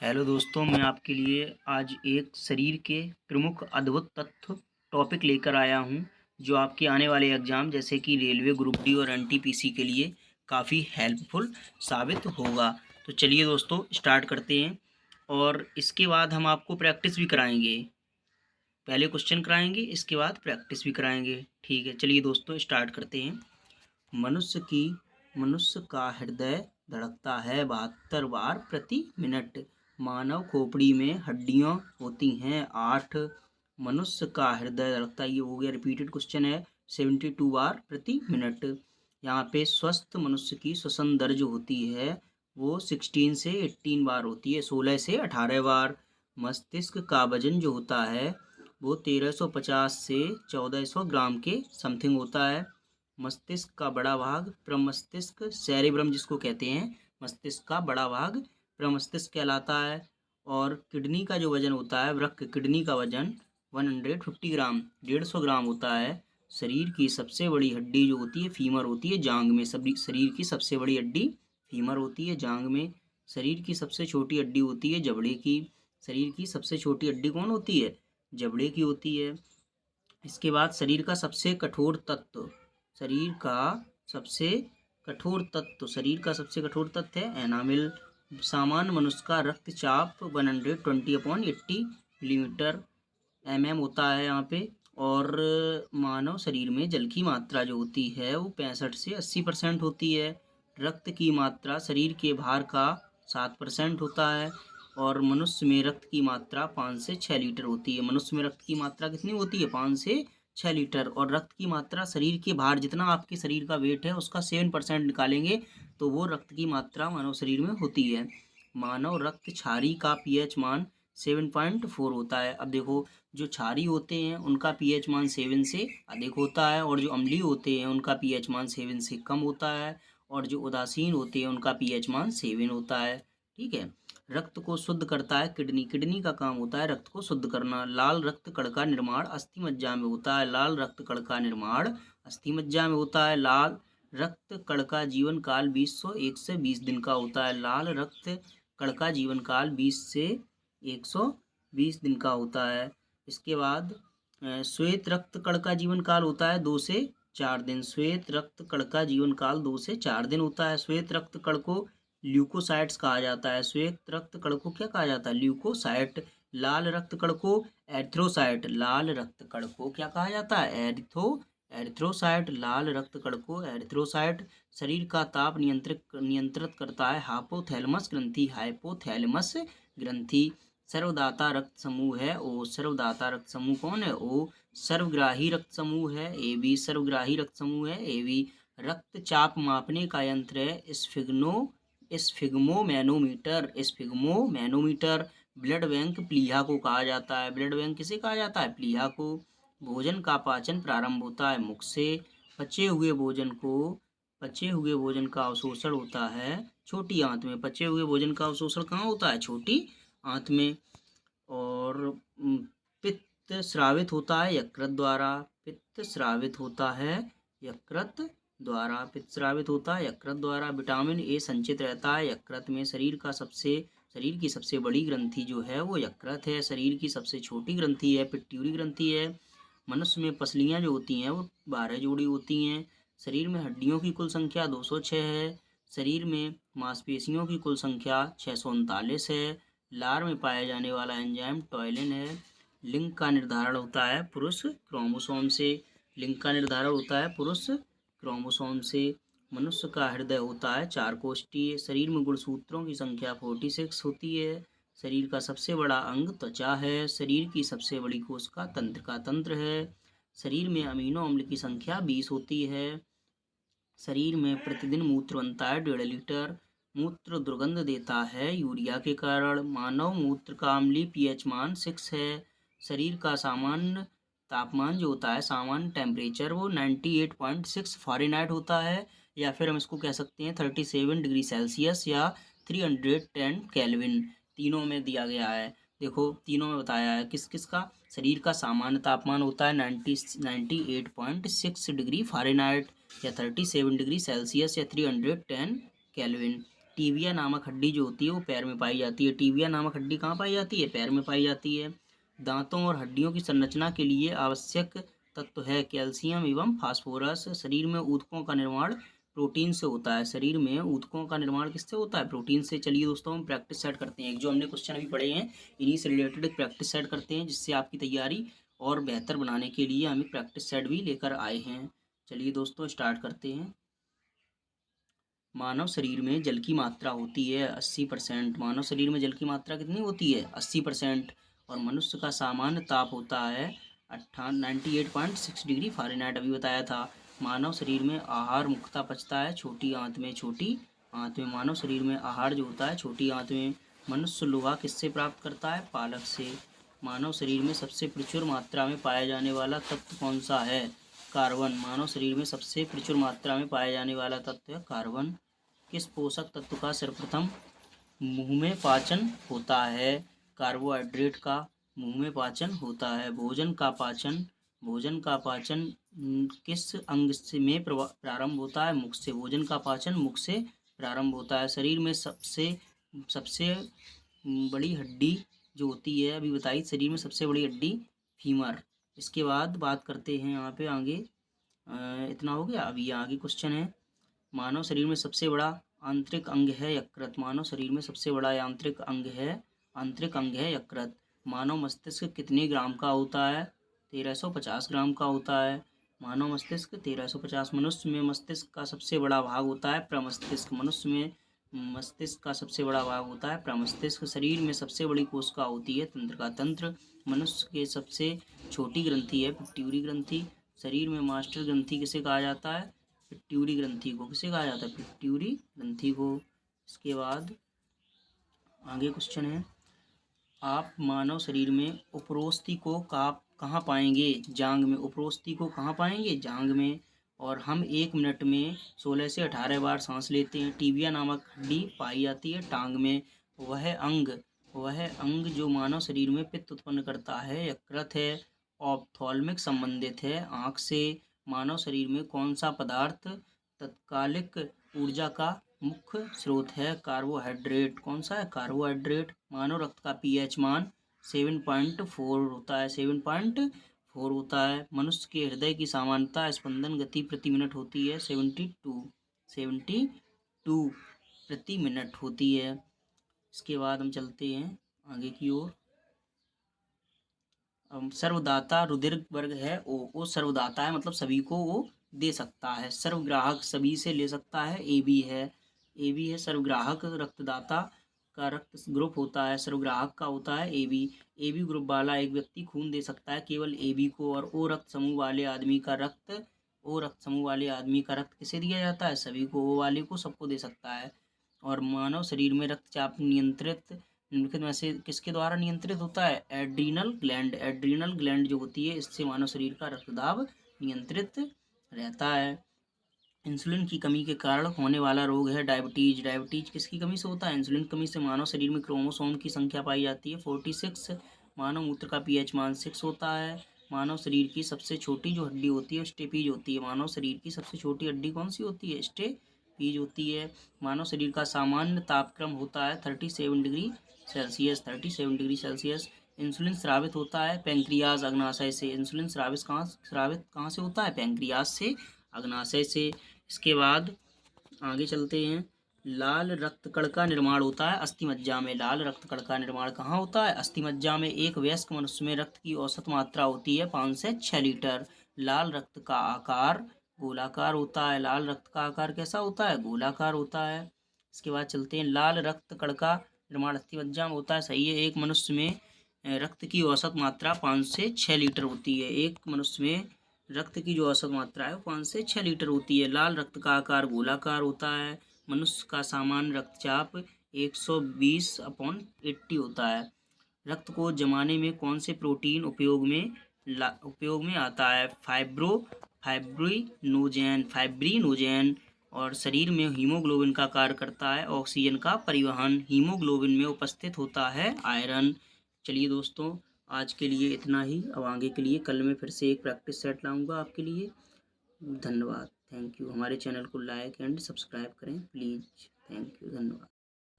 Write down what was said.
Hello दोस्तों, मैं आपके लिए आज एक शरीर के प्रमुख अद्भुत तत्व टॉपिक लेकर आया हूं, जो आपके आने वाले एग्ज़ाम जैसे कि रेलवे ग्रुप डी और एनटीपीसी के लिए काफ़ी हेल्पफुल साबित होगा। तो चलिए दोस्तों स्टार्ट करते हैं और इसके बाद हम आपको प्रैक्टिस भी कराएंगे। पहले क्वेश्चन कराएंगे, इसके बाद प्रैक्टिस भी कराएंगे। ठीक है, चलिए दोस्तों स्टार्ट करते हैं। मनुष्य मनुष्य का हृदय धड़कता है 72 बार प्रति मिनट। मानव खोपड़ी में हड्डियां होती हैं 8। मनुष्य का हृदय धड़कता, ये हो गया रिपीटेड क्वेश्चन है, 72 बार प्रति मिनट। यहाँ पे स्वस्थ मनुष्य की श्वसन दर जो होती है वो 16 से 18 बार होती है, 16 से 18 बार। मस्तिष्क का वजन जो होता है वो 1350 से 1400 ग्राम के समथिंग होता है। मस्तिष्क का बड़ा भाग प्रमस्तिष्क सेरेब्रम जिसको कहते हैं, मस्तिष्क का बड़ा भाग प्रमस्तिष्क कहलाता है। और किडनी का जो वजन होता है, वृक्क किडनी का वजन 150 ग्राम 150 ग्राम होता है। शरीर की सबसे बड़ी हड्डी जो होती है फीमर होती है जांग में। सभी शरीर की सबसे बड़ी हड्डी फीमर होती है जांग में। शरीर की सबसे छोटी हड्डी होती है जबड़े की। शरीर की सबसे छोटी हड्डी कौन होती है? जबड़े की होती है। इसके बाद शरीर का सबसे कठोर तत्व है एनामिल। सामान्य मनुष्य का रक्तचाप 120/80 मिलीमीटर होता है यहाँ पे। और मानव शरीर में जल की मात्रा जो होती है वो 65 से 80% होती है। रक्त की मात्रा शरीर के भार का 7% होता है। और मनुष्य में रक्त की मात्रा 5 से 6 लीटर होती है। मनुष्य में रक्त की मात्रा कितनी होती है? 5 से 6 लीटर। और रक्त की मात्रा शरीर के भार, जितना आपके शरीर का वेट है उसका 7% निकालेंगे तो वो रक्त की मात्रा मानव शरीर में होती है। मानव रक्त क्षारी का पीएच मान 7.4 होता है। अब देखो, जो क्षारी होते हैं उनका पीएच मान 7 से अधिक होता है, और जो अम्लीय होते हैं उनका पीएच मान 7 से कम होता है, और जो उदासीन होते हैं उनका पीएच मान 7 होता है। ठीक है। रक्त को शुद्ध करता है किडनी। किडनी का काम होता है रक्त को शुद्ध करना। लाल रक्त कण का निर्माण अस्थि मज्जा में होता है। लाल रक्त कण का निर्माण अस्थि मज्जा में होता है। लाल रक्त कण का जीवन काल 1 से 20 दिन का होता है। लाल रक्त कण का जीवन काल 20 से 120 दिन का होता है। इसके बाद श्वेत रक्त कण का जीवन काल होता है 2 से 4 दिन। श्वेत रक्त कण का जीवन काल 2 से 4 दिन होता है। श्वेत रक्त कण को ल्यूकोसाइट्स कहा जाता है। श्वेत रक्त कण को क्या कहा जाता है? ल्यूकोसाइट। लाल रक्त कण को एरिथ्रोसाइट। लाल रक्त कण को क्या कहा जाता है? एरिथ्रोसाइट। लाल रक्त कण को एरिथ्रोसाइट। शरीर का ताप नियंत्रित करता है हाइपोथैलेमस ग्रंथि। हाइपोथैलेमस ग्रंथि। सर्वदाता रक्त समूह है ओ। सर्वदाता रक्त समूह कौन है? ओ। सर्वग्राही रक्त समूह है ए बी। सर्वग्राही रक्त समूह है ए बी। रक्तचाप मापने का यंत्र है स्फिग्मोमैनोमीटर। ब्लड बैंक प्लीहा को कहा जाता है। ब्लड बैंक किसे कहा जाता है? प्लीहा को। भोजन का पाचन प्रारंभ होता है मुख से। पचे हुए भोजन का अवशोषण होता है छोटी आंत में। पचे हुए भोजन का अवशोषण कहाँ होता है? छोटी आंत में। और पित्त स्रावित होता है यकृत द्वारा। पित्त स्रावित होता है यकृत द्वारा। विटामिन ए संचित रहता है यकृत में। शरीर की सबसे बड़ी ग्रंथि जो है वो यकृत है। शरीर की सबसे छोटी ग्रंथि है पिट्यूरी ग्रंथि है। मनुष्य में पसलियाँ जो होती हैं वो 12 जोड़ी होती हैं। शरीर में हड्डियों की कुल संख्या 206 है। शरीर में मांसपेशियों की कुल संख्या 639 है। लार में पाया जाने वाला एंजाइम टॉयलिन है। लिंग का निर्धारण होता है पुरुष क्रोमोसोम से। मनुष्य का हृदय होता है 4 कोष्ठीय। शरीर में गुणसूत्रों की संख्या 46 होती है। शरीर का सबसे बड़ा अंग त्वचा है। शरीर की सबसे बड़ी कोशिका तंत्र है। शरीर में अमीनो अम्ल की संख्या 20 होती है। शरीर में प्रतिदिन मूत्र बनता है 1.5 लीटर। मूत्र दुर्गंध देता है यूरिया के कारण। मानव मूत्र का अम्लीय पीएच मान 6 है। शरीर का सामान्य तापमान जो होता है, सामान्य टेम्परेचर, वो 98.6 फ़ारेनहाइट होता है, या फिर हम इसको कह सकते हैं 37 डिग्री सेल्सियस या 310 केल्विन। तीनों में दिया गया है। देखो, तीनों में बताया है किस किस का। शरीर का सामान्य तापमान होता है 98.6 डिग्री फ़ारेनहाइट या 37 डिग्री सेल्सियस या 310 केल्विन। टीबिया नामक हड्डी जो होती है वो पैर में पाई जाती है। टीबिया नामक हड्डी कहाँ पाई जाती है? पैर में पाई जाती है। दांतों और हड्डियों की संरचना के लिए आवश्यक तत्व है कैल्शियम एवं फास्फोरस। शरीर में ऊतकों का निर्माण प्रोटीन से होता है। शरीर में ऊतकों का निर्माण किससे होता है? प्रोटीन से। चलिए दोस्तों हम प्रैक्टिस सेट करते हैं। जो हमने क्वेश्चन अभी पढ़े हैं इन्हीं से रिलेटेड प्रैक्टिस सेट करते हैं, जिससे आपकी तैयारी और बेहतर बनाने के लिए हम प्रैक्टिस सेट भी लेकर आए हैं। चलिए दोस्तों स्टार्ट करते हैं। मानव शरीर में जल की मात्रा होती है 80%। मानव शरीर में जल की मात्रा कितनी होती है? 80%। और मनुष्य का सामान्य ताप होता है 98.6 डिग्री फ़ारेनहाइट, अभी बताया था। मानव शरीर में आहार मुख्यतः पचता है छोटी आंत में। छोटी आंत में मानव शरीर में आहार जो होता है छोटी आंत में। मनुष्य लोहा किससे प्राप्त करता है? पालक से। मानव शरीर में सबसे प्रचुर मात्रा में पाया जाने वाला तत्व कौन सा है? कार्बन। मानव शरीर में सबसे प्रचुर मात्रा में पाया जाने वाला तत्व है कार्बन। किस पोषक तत्व का सर्वप्रथम मुंह में पाचन होता है? कार्बोहाइड्रेट का मुंह में पाचन होता है। भोजन का पाचन किस अंग से में प्रारंभ होता है? मुख से। भोजन का पाचन मुख से प्रारंभ होता है। शरीर में सबसे बड़ी हड्डी जो होती है अभी बताई, शरीर में सबसे बड़ी हड्डी फीमर। इसके बाद बात करते हैं यहाँ पे आगे। इतना हो गया। अभी आगे क्वेश्चन है। मानव शरीर में सबसे बड़ा आंतरिक अंग है यकृत। मानव शरीर में सबसे बड़ा आंतरिक अंग है यकृत। मानव मस्तिष्क कितने ग्राम का होता है? 1350 ग्राम का होता है। मानव मस्तिष्क 1350। मनुष्य में मस्तिष्क का सबसे बड़ा भाग होता है प्रमस्तिष्क। मनुष्य में मस्तिष्क का सबसे बड़ा भाग होता है प्रमस्तिष्क। शरीर में सबसे बड़ी कोशिका होती है तंत्रिका तंत्र। मनुष्य के सबसे छोटी ग्रंथि है पिट्यूरी ग्रंथि। शरीर में मास्टर ग्रंथि किसे कहा जाता है? पिट्यूरी ग्रंथि को। किसे कहा जाता है? पिट्यूरी ग्रंथि को। इसके बाद आगे क्वेश्चन है। आप मानव शरीर में उपरोस्ती को कहाँ पाएंगे? जांग में। उपरोस्ती को कहाँ पाएंगे? जांग में। और हम 1 मिनट में 16 से 18 बार सांस लेते हैं। टीबिया नामक हड्डी पाई जाती है टांग में। वह अंग जो मानव शरीर में पित्त उत्पन्न करता है यकृत है। ऑप्थॉल्मिक संबंधित है आँख से। मानव शरीर में कौन सा पदार्थ तत्कालिक ऊर्जा का मुख्य स्रोत है? कार्बोहाइड्रेट। कौन सा है? कार्बोहाइड्रेट। मानव रक्त का पीएच मान 7.4 होता है। 7.4 होता है। मनुष्य के हृदय की सामान्यता स्पंदन गति प्रति मिनट होती है 72 प्रति मिनट होती है। इसके बाद हम चलते हैं आगे की ओर। सर्वदाता रुधिर वर्ग है ओ सर्वदाता है, मतलब सभी को वो दे सकता है। सर्वग्राहक सभी से ले सकता है, ए बी है सर्वग्राहक। रक्तदाता का रक्त ग्रुप होता है सर्वग्राहक का होता है ए बी ग्रुप वाला एक व्यक्ति खून दे सकता है केवल ए बी को। और ओ रक्त समूह वाले आदमी का रक्त किसे दिया जाता है? सभी को। ओ वाले को सबको दे सकता है। और मानव शरीर में रक्तचाप निम्नलिखित में से किसके द्वारा नियंत्रित होता है? एड्रीनल ग्लैंड जो होती है, इससे मानव शरीर का रक्तदाब नियंत्रित रहता है। इंसुलिन की कमी के कारण होने वाला रोग है डायबिटीज किसकी कमी से होता है? इंसुलिन कमी से। मानव शरीर में क्रोमोसोम की संख्या पाई जाती है 46। मानव मूत्र का पीएच मान 6 होता है। मानव शरीर की सबसे छोटी जो हड्डी होती है स्टेपीज होती है। मानव शरीर की सबसे छोटी हड्डी कौन सी होती है? स्टेपीज होती है। मानव शरीर का सामान्य तापक्रम होता है 37 डिग्री सेल्सियस। इंसुलिन स्रावित होता है पैंक्रियाज अग्नाशय से। इंसुलिन स्रावित कहाँ से होता है? पैंक्रियाज से, अग्नाशय से। इसके बाद आगे चलते हैं। लाल रक्त कण का निर्माण होता है अस्थिमज्जा में। लाल रक्त कण का निर्माण कहाँ होता है? अस्थिमज्जा में। एक वयस्क मनुष्य में रक्त की औसत मात्रा होती है 5 से 6 लीटर। लाल रक्त का आकार गोलाकार होता है। लाल रक्त का आकार कैसा होता है? गोलाकार होता है। इसके बाद चलते हैं। लाल रक्त कण का निर्माण अस्थिमज्जा में होता है, सही है। एक मनुष्य में रक्त की औसत मात्रा 5 से 6 लीटर होती है। एक मनुष्य में रक्त की जो औसत मात्रा है वो 5 से 6 लीटर होती है। लाल रक्त का आकार गोलाकार होता है। मनुष्य का सामान्य रक्तचाप 120/80 होता है। रक्त को जमाने में कौन से प्रोटीन उपयोग में आता है? फाइब्रिनोजेन। और शरीर में हीमोग्लोबिन का कार्य करता है ऑक्सीजन का परिवहन। हीमोग्लोबिन में उपस्थित होता है आयरन। चलिए दोस्तों आज के लिए इतना ही। अब आगे के लिए कल मैं फिर से एक प्रैक्टिस सेट लाऊंगा आपके लिए। धन्यवाद, थैंक यू। हमारे चैनल को लाइक एंड सब्सक्राइब करें प्लीज़। थैंक यू, धन्यवाद।